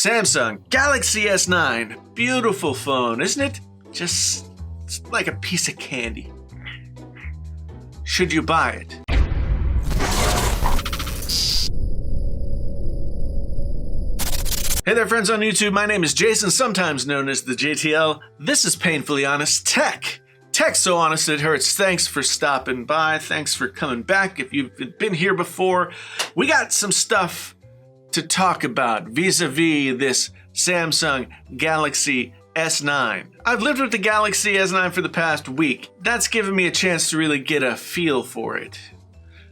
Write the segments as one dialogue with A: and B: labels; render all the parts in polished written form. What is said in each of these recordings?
A: Samsung Galaxy S9. Beautiful phone, isn't it? Just like a piece of candy. Should you buy it? Hey there, friends on YouTube. My name is Jason, sometimes known as the JTL. This is Painfully Honest Tech. Tech so honest it hurts. Thanks for stopping by. Thanks for coming back. If you've been here before, we got some stuff to talk about vis-a-vis this Samsung Galaxy S9. I've lived with the Galaxy S9 for the past week. That's given me a chance to really get a feel for it.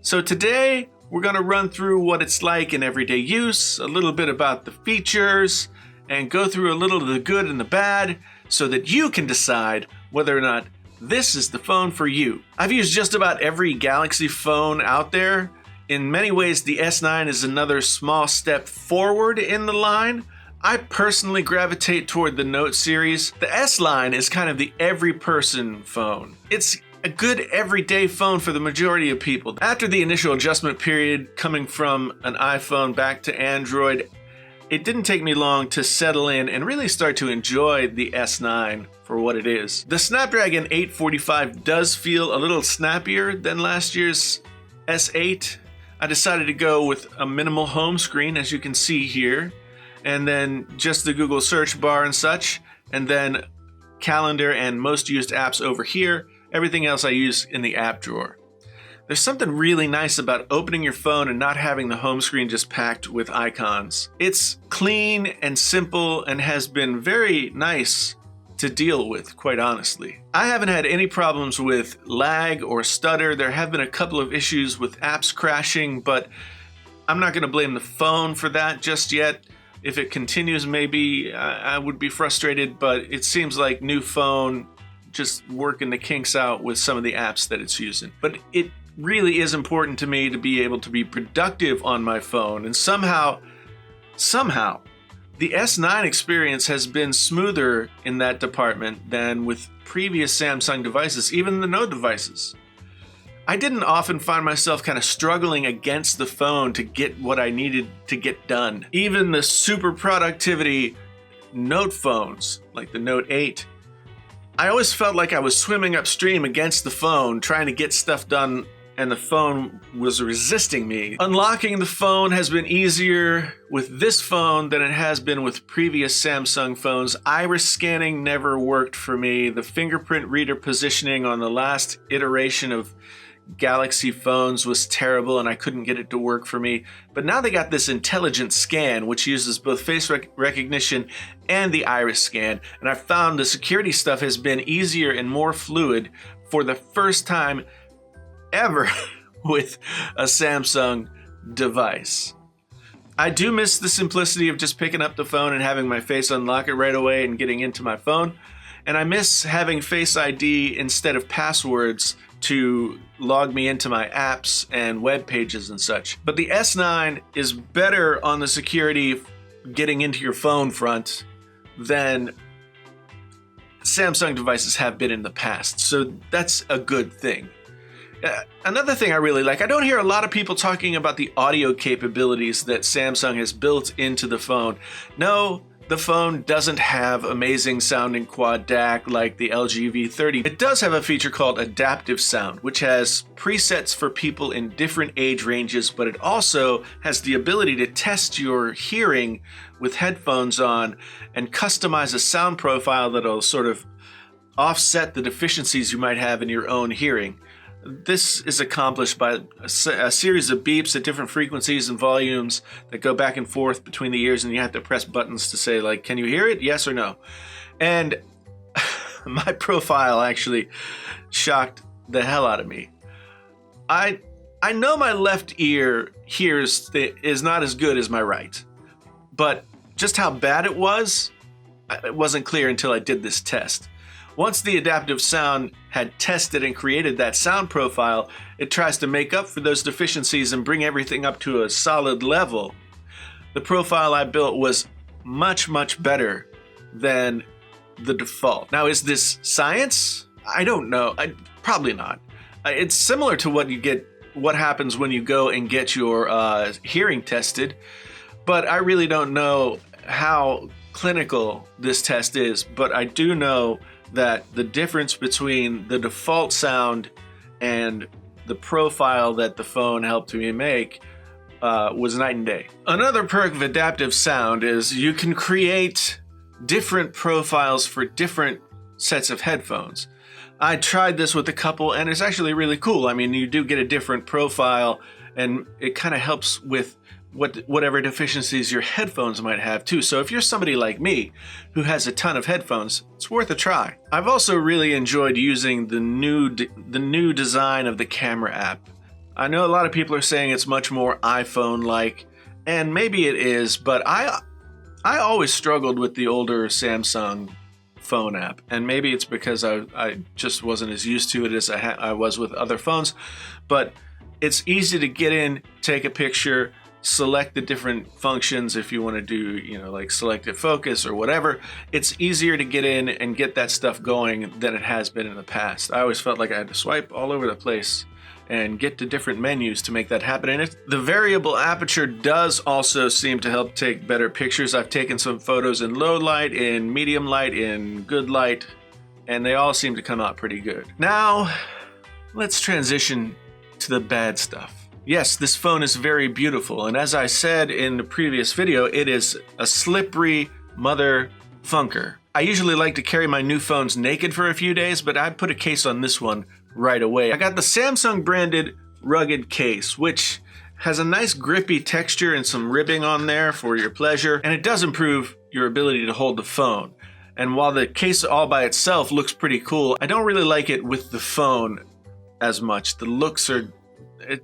A: So today, we're going to run through what it's like in everyday use, a little bit about the features, and go through a little of the good and the bad so that you can decide whether or not this is the phone for you. I've used just about every Galaxy phone out there. In many ways, the S9 is another small step forward in the line. I personally gravitate toward the Note series. The S line is kind of the every person phone. It's a good everyday phone for the majority of people. After the initial adjustment period coming from an iPhone back to Android, it didn't take me long to settle in and really start to enjoy the S9 for what it is. The Snapdragon 845 does feel a little snappier than last year's S8. I decided to go with a minimal home screen, as you can see here, and then just the Google search bar and such, and then calendar and most used apps over here. Everything else I use in the app drawer. There's something really nice about opening your phone and not having the home screen just packed with icons. It's clean and simple and has been very nice to deal with, quite honestly. I haven't had any problems with lag or stutter. There have been a couple of issues with apps crashing, but I'm not going to blame the phone for that just yet. If it continues, maybe I would be frustrated, but it seems like new phone just working the kinks out with some of the apps that it's using. But it really is important to me to be able to be productive on my phone, and somehow, the S9 experience has been smoother in that department than with previous Samsung devices, even the Note devices. I didn't often find myself kind of struggling against the phone to get what I needed to get done. Even the super productivity Note phones, like the Note 8, I always felt like I was swimming upstream against the phone, trying to get stuff done, and the phone was resisting me. Unlocking the phone has been easier with this phone than it has been with previous Samsung phones. Iris scanning never worked for me. The fingerprint reader positioning on the last iteration of Galaxy phones was terrible and I couldn't get it to work for me. But now they got this intelligent scan, which uses both face recognition and the iris scan. And I found the security stuff has been easier and more fluid for the first time ever with a Samsung device. I do miss the simplicity of just picking up the phone and having my face unlock it right away and getting into my phone. And I miss having Face ID instead of passwords to log me into my apps and web pages and such. But the S9 is better on the security getting into your phone front than Samsung devices have been in the past. So that's a good thing. Another thing I really like, I don't hear a lot of people talking about the audio capabilities that Samsung has built into the phone. No, the phone doesn't have amazing sounding quad DAC like the LG V30. It does have a feature called adaptive sound, which has presets for people in different age ranges, but it also has the ability to test your hearing with headphones on and customize a sound profile that'll sort of offset the deficiencies you might have in your own hearing. This is accomplished by a series of beeps at different frequencies and volumes that go back and forth between the ears, and you have to press buttons to say, like, can you hear it? Yes or no? And my profile actually shocked the hell out of me. I know my left ear hears is not as good as my right, but just how bad it wasn't clear until I did this test. Once the adaptive sound had tested and created that sound profile, it tries to make up for those deficiencies and bring everything up to a solid level. The profile I built was much, much better than the default. Now, is this science? I don't know. Probably not. It's similar to what happens when you go and get your hearing tested, but I really don't know how clinical this test is, but I do know that the difference between the default sound and the profile that the phone helped me make was night and day. Another perk of adaptive sound is you can create different profiles for different sets of headphones. I tried this with a couple and it's actually really cool. I mean, you do get a different profile and it kind of helps with whatever deficiencies your headphones might have too. So if you're somebody like me who has a ton of headphones, it's worth a try. I've also really enjoyed using the new design of the camera app. I know a lot of people are saying it's much more iPhone-like, and maybe it is, but I always struggled with the older Samsung phone app, and maybe it's because I just wasn't as used to it as I was with other phones, but it's easy to get in, take a picture, select the different functions if you want to do, like selective focus or whatever. It's easier to get in and get that stuff going than it has been in the past. I always felt like I had to swipe all over the place and get to different menus to make that happen. And the variable aperture does also seem to help take better pictures. I've taken some photos in low light, in medium light, in good light, and they all seem to come out pretty good. Now, let's transition to the bad stuff. Yes, this phone is very beautiful, and as I said in the previous video, it is a slippery mother funker. I usually like to carry my new phones naked for a few days, but I put a case on this one right away. I got the Samsung branded rugged case, which has a nice grippy texture and some ribbing on there for your pleasure, and it does improve your ability to hold the phone. And while the case all by itself looks pretty cool, I don't really like it with the phone as much. The looks are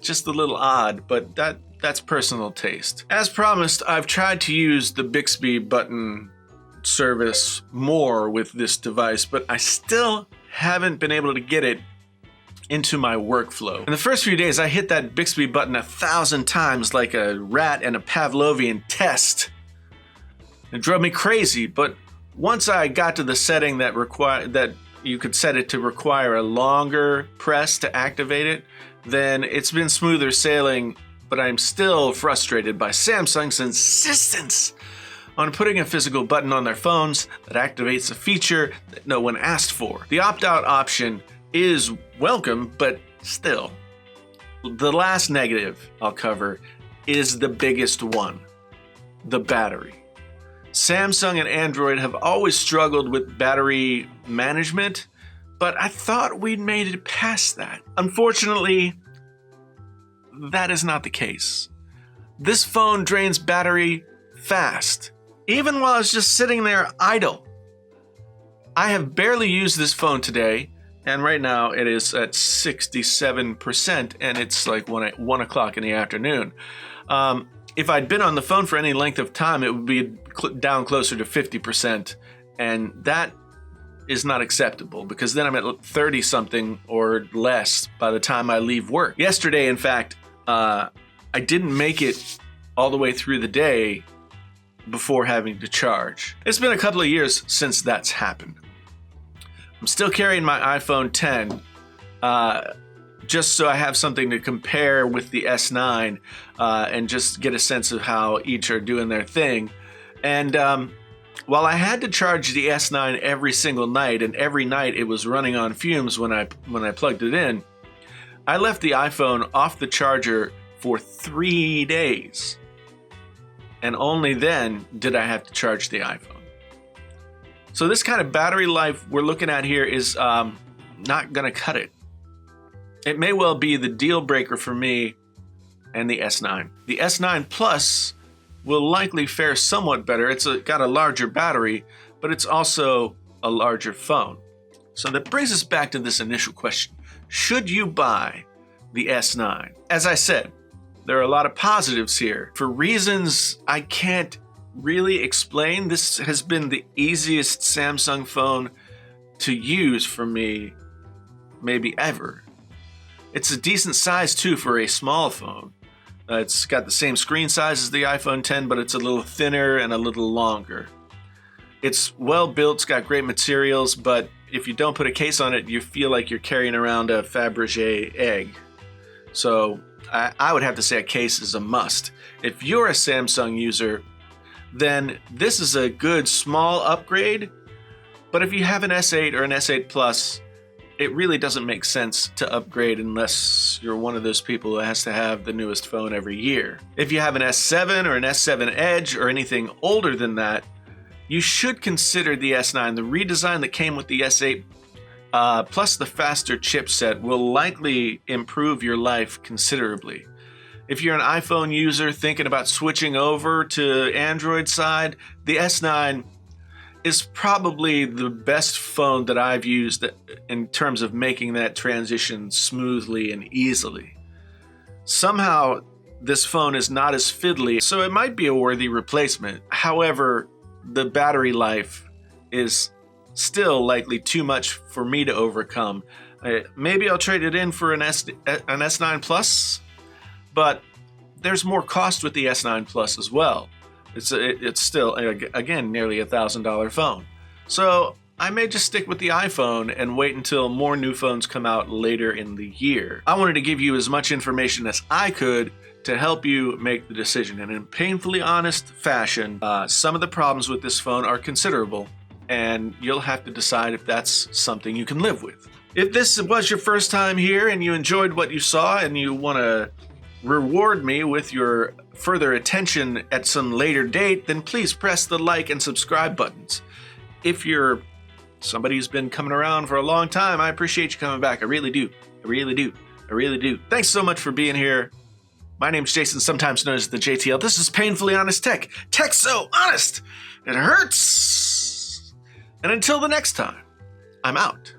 A: just a little odd, but that's personal taste. As promised, I've tried to use the Bixby button service more with this device, but I still haven't been able to get it into my workflow. In the first few days, I hit that Bixby button 1,000 times like a rat in a Pavlovian test. It drove me crazy, but once I got to the setting that you could set it to require a longer press to activate it, then it's been smoother sailing, but I'm still frustrated by Samsung's insistence on putting a physical button on their phones that activates a feature that no one asked for. The opt-out option is welcome, but still. The last negative I'll cover is the biggest one: the battery. Samsung and Android have always struggled with battery management, but I thought we'd made it past that. Unfortunately, that is not the case. This phone drains battery fast, even while it's just sitting there idle. I have barely used this phone today, and right now it is at 67%, and it's like 1 o'clock in the afternoon. If I'd been on the phone for any length of time, it would be down closer to 50%, and that is not acceptable because then I'm at 30-something or less by the time I leave work. Yesterday, in fact, I didn't make it all the way through the day before having to charge. It's been a couple of years since that's happened. I'm still carrying my iPhone 10, just so I have something to compare with the S9 and just get a sense of how each are doing their thing. And while I had to charge the S9 every single night, and every night it was running on fumes when I plugged it in, I left the iPhone off the charger for 3 days. And only then did I have to charge the iPhone. So this kind of battery life we're looking at here is not going to cut it. It may well be the deal breaker for me and the S9. The S9 Plus will likely fare somewhat better. It's got a larger battery, but it's also a larger phone. So that brings us back to this initial question. Should you buy the S9? As I said, there are a lot of positives here. For reasons I can't really explain, this has been the easiest Samsung phone to use for me, maybe ever. It's a decent size too for a small phone. It's got the same screen size as the iPhone 10, but it's a little thinner and a little longer. It's well built, it's got great materials, but if you don't put a case on it, you feel like you're carrying around a Fabergé egg. So I would have to say a case is a must. If you're a Samsung user, then this is a good small upgrade. But if you have an S8 or an S8 Plus, it really doesn't make sense to upgrade unless you're one of those people who has to have the newest phone every year. If you have an S7 or an S7 Edge or anything older than that, you should consider the S9. The redesign that came with the S8 plus the faster chipset will likely improve your life considerably. If you're an iPhone user thinking about switching over to Android side, the S9 is probably the best phone that I've used in terms of making that transition smoothly and easily. Somehow, this phone is not as fiddly, so it might be a worthy replacement. However, the battery life is still likely too much for me to overcome. Maybe I'll trade it in for an S9 Plus, but there's more cost with the S9 Plus as well. It's still, again, nearly $1,000 phone. So I may just stick with the iPhone and wait until more new phones come out later in the year. I wanted to give you as much information as I could to help you make the decision. And in painfully honest fashion, some of the problems with this phone are considerable, and you'll have to decide if that's something you can live with. If this was your first time here and you enjoyed what you saw and you want to reward me with your further attention at some later date, then please press the like and subscribe buttons. If you're somebody who's been coming around for a long time, I appreciate you coming back. I really do. I really do. I really do. Thanks so much for being here. My name's Jason, sometimes known as the JTL. This is Painfully Honest Tech. Tech's so honest, it hurts. And until the next time, I'm out.